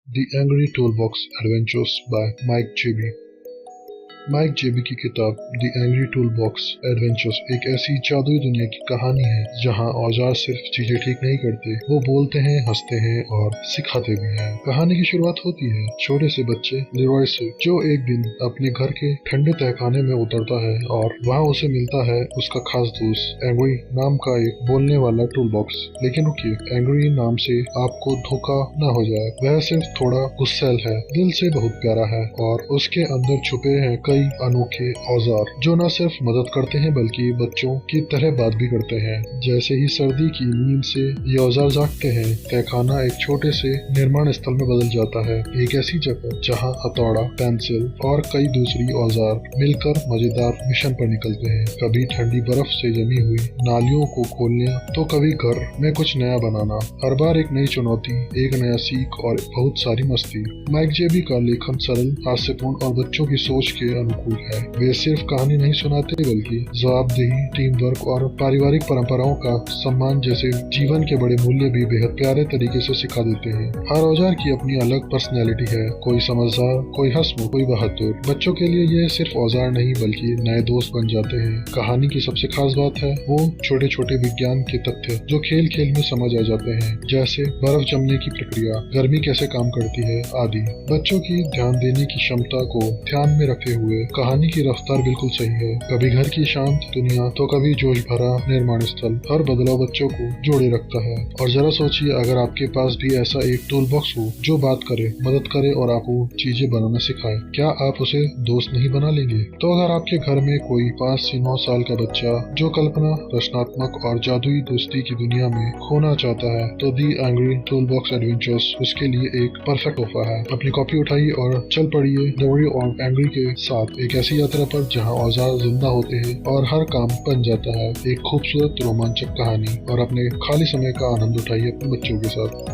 The Angry Toolbox Adventures by Mike J.B. Mike JB की किताब the angry tool box adventures एक ऐसी जादुई दुनिया की कहानी है जहां औजार सिर्फ चीजें ठीक नहीं करते, वो बोलते हैं, हंसते हैं और सिखाते भी हैं। कहानी की शुरुआत होती है छोटे से बच्चे लेरॉय से, जो एक दिन अपने घर के ठंडे तहखाने में उतरता है और वहां उसे मिलता है उसका खास दोस्त एंग्री नाम का एक बोलने वाला टूल बॉक्स। लेकिन रुकिए, एंग्री नाम से आपको धोखा न हो जाए, वह सिर्फ थोड़ा गुस्सैल है, दिल से बहुत प्यारा है और उसके अंदर छुपे हैं कई अनोखे औजार जो न सिर्फ मदद करते हैं बल्कि बच्चों की तरह बात भी करते हैं। जैसे ही सर्दी की नींद से ये औजार जागते हैं, तहखाना एक छोटे से निर्माण स्थल में बदल जाता है, एक ऐसी जगह जहां हथौड़ा, पेंसिल और कई दूसरी औजार मिलकर मजेदार मिशन पर निकलते हैं। कभी ठंडी बर्फ से जमी हुई नालियों को खोलने, तो कभी घर में कुछ नया बनाना। हर बार एक नई चुनौती, एक नया सीख और बहुत सारी मस्ती। माइक जेबी का लेखन सरल, हास्यपूर्ण और बच्चों की सोच के अनुकूल है। वे सिर्फ कहानी नहीं सुनाते बल्कि जवाबदेही, टीम वर्क और पारिवारिक परंपराओं का सम्मान जैसे जीवन के बड़े मूल्य भी बेहद प्यारे तरीके से सिखा देते हैं। हर औजार की अपनी अलग पर्सनैलिटी है, कोई समझदार, कोई हंसमुख, कोई बहादुर। बच्चों के लिए ये सिर्फ औजार नहीं बल्कि नए दोस्त बन जाते हैं। कहानी की सबसे खास बात है वो छोटे छोटे विज्ञान के तथ्य जो खेल खेल में समझ आ जाते हैं, जैसे बर्फ जमने की प्रक्रिया, गर्मी कैसे काम करती है आदि। बच्चों की ध्यान देने की क्षमता को ध्यान में रखते हुए कहानी की रफ्तार बिल्कुल सही है। कभी घर की शांत दुनिया तो कभी जोश भरा निर्माण स्थल, हर बदलाव बच्चों को जोड़े रखता है। और जरा सोचिए, अगर आपके पास भी ऐसा एक टूल बॉक्स हो जो बात करे, मदद करे और आपको चीजें बनाना सिखाए, क्या आप उसे दोस्त नहीं बना लेंगे? तो अगर आपके घर में कोई 5 से 9 साल का बच्चा जो कल्पना, रचनात्मक और जादुई दोस्ती की दुनिया में खोना चाहता है, तो दी एंग्री टूल बॉक्स एडवेंचर्स उसके लिए एक परफेक्ट तोहफा है। अपनी कॉपी उठाइए और चल पड़िए डोरी और एंग्री के साथ एक ऐसी यात्रा पर जहां औजार जिंदा होते हैं और हर काम बन जाता है। एक खूबसूरत रोमांचक कहानी, और अपने खाली समय का आनंद उठाइए अपने बच्चों के साथ।